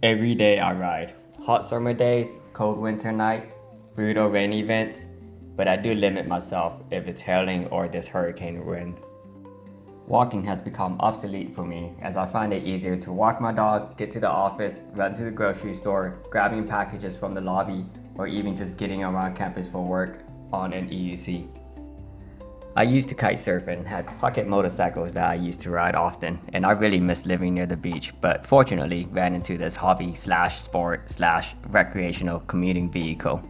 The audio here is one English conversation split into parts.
Every day I ride. Hot summer days, cold winter nights, brutal rain events, but I do limit myself if it's hailing or this hurricane winds. Walking has become obsolete for me as I find it easier to walk my dog, get to the office, run to the grocery store, grabbing packages from the lobby, or even just getting around campus for work on an EUC. I used to kite surf and had pocket motorcycles that I used to ride often, and I really miss living near the beach, but fortunately ran into this hobby/sport/recreational commuting vehicle.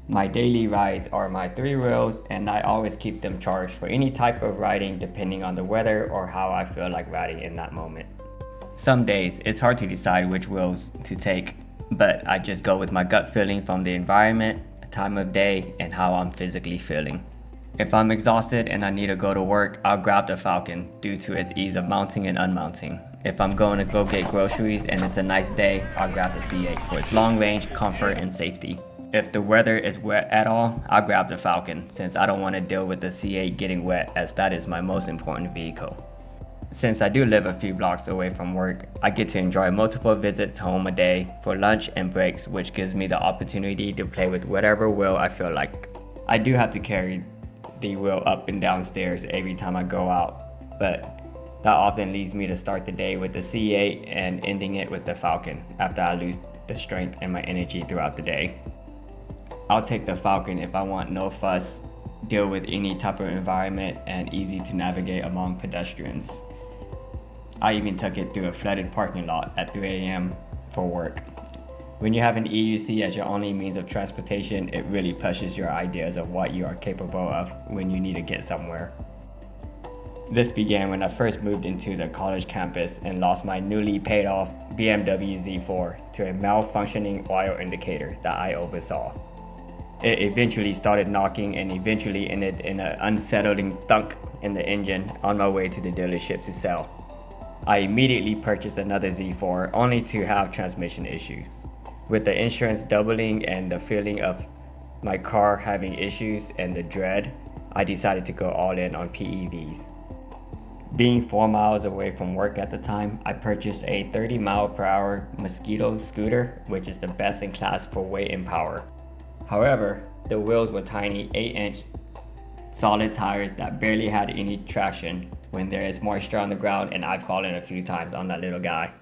My daily rides are my 3 wheels, and I always keep them charged for any type of riding depending on the weather or how I feel like riding in that moment. Some days it's hard to decide which wheels to take, but I just go with my gut feeling from the environment, time of day, and how I'm physically feeling. If I'm exhausted and I need to go to work, I'll grab the Falcon due to its ease of mounting and unmounting. If I'm going to go get groceries and it's a nice day, I'll grab the C8 for its long range, comfort, and safety. If the weather is wet at all, I'll grab the Falcon since I don't want to deal with the C8 getting wet, as that is my most important vehicle. Since I do live a few blocks away from work, I get to enjoy multiple visits home a day for lunch and breaks, which gives me the opportunity to play with whatever wheel I feel like. I do have to carry the wheel up and down stairs every time I go out, but that often leads me to start the day with the C8 and ending it with the Falcon after I lose the strength and my energy throughout the day. I'll take the Falcon if I want no fuss, deal with any type of environment, and easy to navigate among pedestrians. I even took it through a flooded parking lot at 3 a.m. for work. When you have an EUC as your only means of transportation, it really pushes your ideas of what you are capable of when you need to get somewhere. This began when I first moved into the college campus and lost my newly paid off BMW Z4 to a malfunctioning oil indicator that I oversaw. It eventually started knocking and eventually ended in an unsettling thunk in the engine on my way to the dealership to sell. I immediately purchased another Z4 only to have transmission issues. With the insurance doubling and the feeling of my car having issues and the dread, I decided to go all in on PEVs. Being 4 miles away from work at the time, I purchased a 30-mile-per-hour Mosquito scooter, which is the best in class for weight and power. However, the wheels were tiny 8-inch solid tires that barely had any traction when there is moisture on the ground, and I've fallen a few times on that little guy.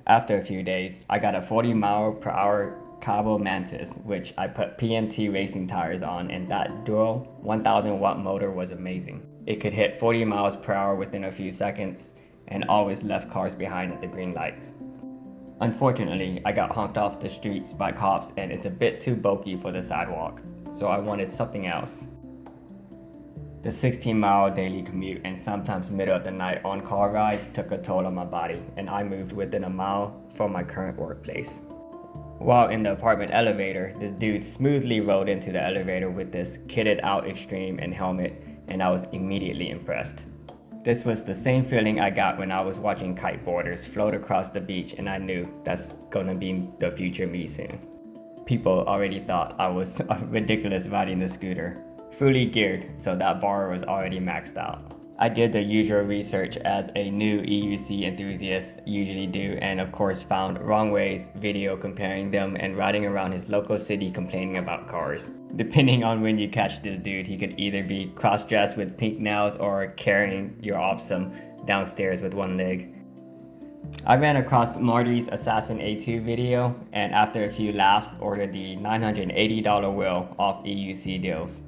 After a few days, I got a 40-mile-per-hour Cabo Mantis, which I put PMT racing tires on, and that dual 1000-watt motor was amazing. It could hit 40 miles per hour within a few seconds and always left cars behind at the green lights. Unfortunately, I got honked off the streets by cops and it's a bit too bulky for the sidewalk, so I wanted something else. The 16-mile daily commute and sometimes middle of the night on-call rides took a toll on my body, and I moved within a mile from my current workplace. While in the apartment elevator, this dude smoothly rolled into the elevator with this kitted out Extreme and helmet, and I was immediately impressed. This was the same feeling I got when I was watching kiteboarders float across the beach, and I knew that's gonna be the future me soon. People already thought I was ridiculous riding the scooter. Fully geared, so that bar was already maxed out. I did the usual research as a new EUC enthusiast usually do, and of course found Wrong Way's video comparing them and riding around his local city complaining about cars. Depending on when you catch this dude, he could either be cross-dressed with pink nails or carrying your awesome downstairs with one leg. I ran across Marty's Assassin A2 video, and after a few laughs, ordered the $980 wheel off EUC deals.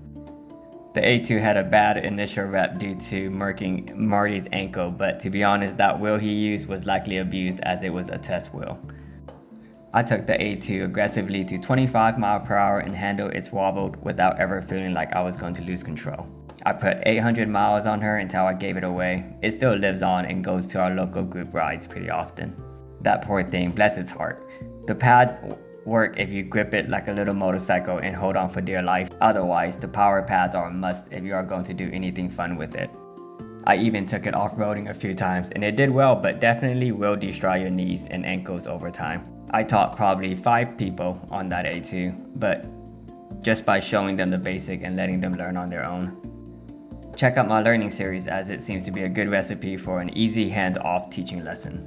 The A2 had a bad initial rep due to murking Marty's ankle, but to be honest, that wheel he used was likely abused as it was a test wheel. I took the A2 aggressively to 25 miles per hour and handled its wobbled without ever feeling like I was going to lose control. I put 800 miles on her until I gave it away. It still lives on and goes to our local group rides pretty often. That poor thing, bless its heart. The pads work if you grip it like a little motorcycle and hold on for dear life. Otherwise, the power pads are a must if you are going to do anything fun with it. I even took it off-roading a few times and it did well, but definitely will destroy your knees and ankles over time. I taught probably 5 people on that A2, but just by showing them the basic and letting them learn on their own. Check out my learning series as it seems to be a good recipe for an easy hands-off teaching lesson.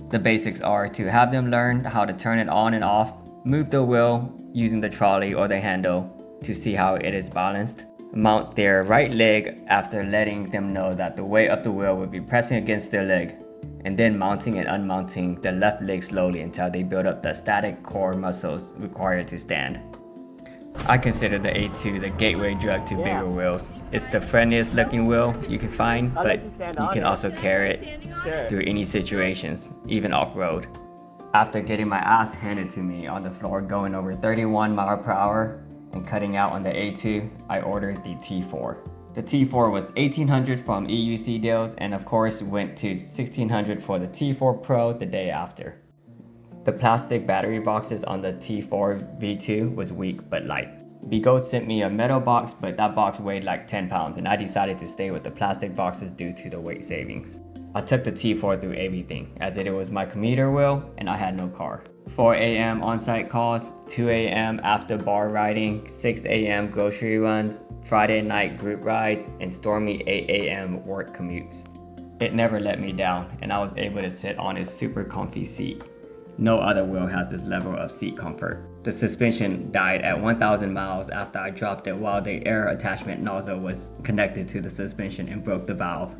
The basics are to have them learn how to turn it on and off, move the wheel using the trolley or the handle to see how it is balanced, mount their right leg after letting them know that the weight of the wheel will be pressing against their leg, and then mounting and unmounting the left leg slowly until they build up the static core muscles required to stand. I consider the A2 the gateway drug to bigger wheels. It's the friendliest looking wheel you can find, but you can also carry it through any situations, even off-road. After getting my ass handed to me on the floor going over 31 miles per hour and cutting out on the A2, I ordered the T4. The T4 was $1,800 from EUC deals, and of course went to $1,600 for the T4 Pro the day after. The plastic battery boxes on the T4 V2 was weak but light. Bigot sent me a metal box, but that box weighed like 10 pounds, and I decided to stay with the plastic boxes due to the weight savings. I took the T4 through everything, as it was my commuter wheel and I had no car. 4 a.m. on-site calls, 2 a.m. after bar riding, 6 a.m. grocery runs, Friday night group rides, and stormy 8 a.m. work commutes. It never let me down, and I was able to sit on a super comfy seat. No other wheel has this level of seat comfort. The suspension died at 1,000 miles after I dropped it while the air attachment nozzle was connected to the suspension and broke the valve.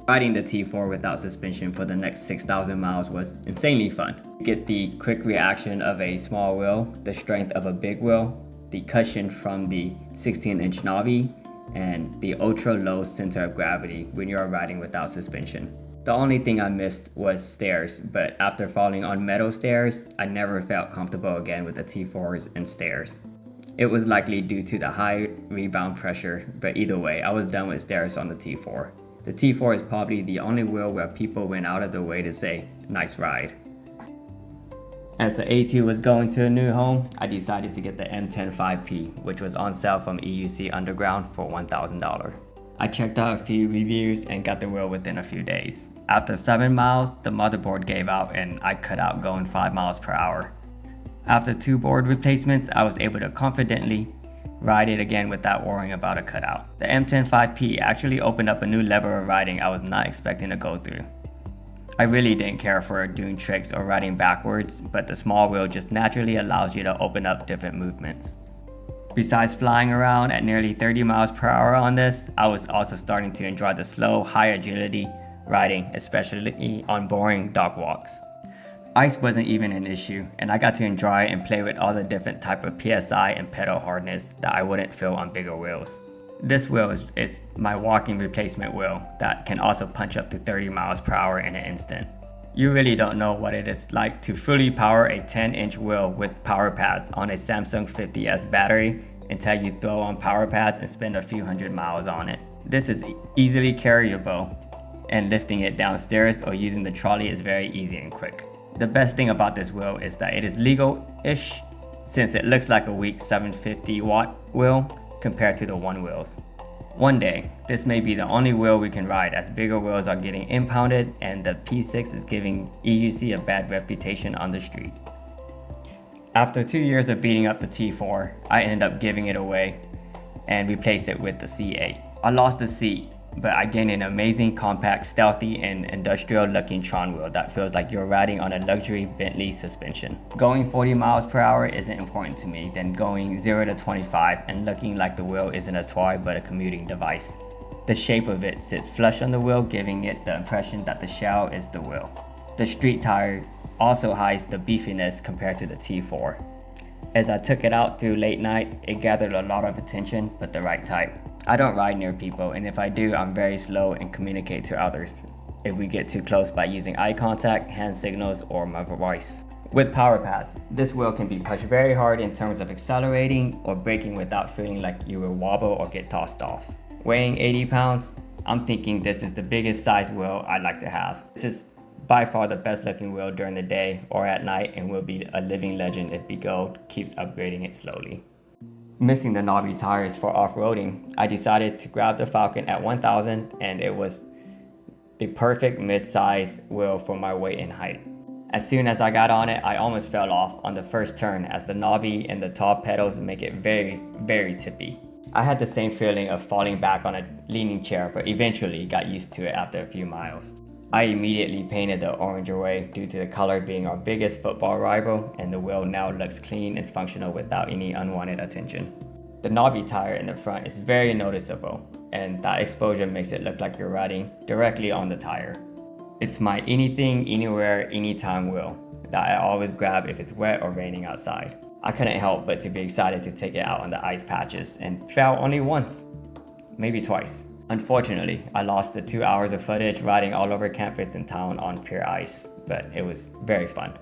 Riding the T4 without suspension for the next 6,000 miles was insanely fun. You get the quick reaction of a small wheel, the strength of a big wheel, the cushion from the 16-inch knobby, and the ultra low center of gravity when you're riding without suspension. The only thing I missed was stairs, but after falling on metal stairs, I never felt comfortable again with the T4s and stairs. It was likely due to the high rebound pressure, but either way, I was done with stairs on the T4. The T4 is probably the only wheel where people went out of their way to say, "Nice ride." As the A2 was going to a new home, I decided to get the Mten5p, which was on sale from EUC Underground for $1,000. I checked out a few reviews and got the wheel within a few days. After 7 miles, the motherboard gave out and I cut out going 5 miles per hour. After 2 board replacements, I was able to confidently ride it again without worrying about a cutout. The Mten5p actually opened up a new level of riding I was not expecting to go through. I really didn't care for doing tricks or riding backwards, but the small wheel just naturally allows you to open up different movements. Besides flying around at nearly 30 miles per hour on this, I was also starting to enjoy the slow, high agility riding, especially on boring dog walks. Ice wasn't even an issue, and I got to enjoy and play with all the different type of PSI and pedal hardness that I wouldn't feel on bigger wheels. This wheel is my walking replacement wheel that can also punch up to 30 miles per hour in an instant. You really don't know what it is like to fully power a 10-inch wheel with power pads on a Samsung 50S battery until you throw on power pads and spend a few hundred miles on it. This is easily carryable, and lifting it downstairs or using the trolley is very easy and quick. The best thing about this wheel is that it is legal-ish, since it looks like a weak 750 watt wheel compared to the one wheels. One day, this may be the only wheel we can ride, as bigger wheels are getting impounded and the P6 is giving EUC a bad reputation on the street. After 2 years of beating up the T4, I ended up giving it away and replaced it with the C8. I lost the seat, but I gained an amazing, compact, stealthy, and industrial-looking Tron wheel that feels like you're riding on a luxury Bentley suspension. Going 40 miles per hour isn't important to me than going 0 to 25 and looking like the wheel isn't a toy but a commuting device. The shape of it sits flush on the wheel, giving it the impression that the shell is the wheel. The street tire also hides the beefiness compared to the T4. As I took it out through late nights, it gathered a lot of attention, but the right type. I don't ride near people, and if I do, I'm very slow and communicate to others if we get too close by using eye contact, hand signals, or my voice. With power pads, this wheel can be pushed very hard in terms of accelerating or braking without feeling like you will wobble or get tossed off. Weighing 80 pounds, I'm thinking this is the biggest size wheel I'd like to have. This is by far the best looking wheel during the day or at night, and will be a living legend if Bigot keeps upgrading it slowly. Missing the knobby tires for off-roading, I decided to grab the Falcon at 1,000, and it was the perfect mid-size wheel for my weight and height. As soon as I got on it, I almost fell off on the first turn, as the knobby and the tall pedals make it very, very tippy. I had the same feeling of falling back on a leaning chair, but eventually got used to it after a few miles. I immediately painted the orange away due to the color being our biggest football rival, and the wheel now looks clean and functional without any unwanted attention. The knobby tire in the front is very noticeable, and that exposure makes it look like you're riding directly on the tire. It's my anything, anywhere, anytime wheel that I always grab if it's wet or raining outside. I couldn't help but to be excited to take it out on the ice patches and fail only once, maybe twice. Unfortunately, I lost the 2 hours of footage riding all over campus in town on pure ice, but it was very fun.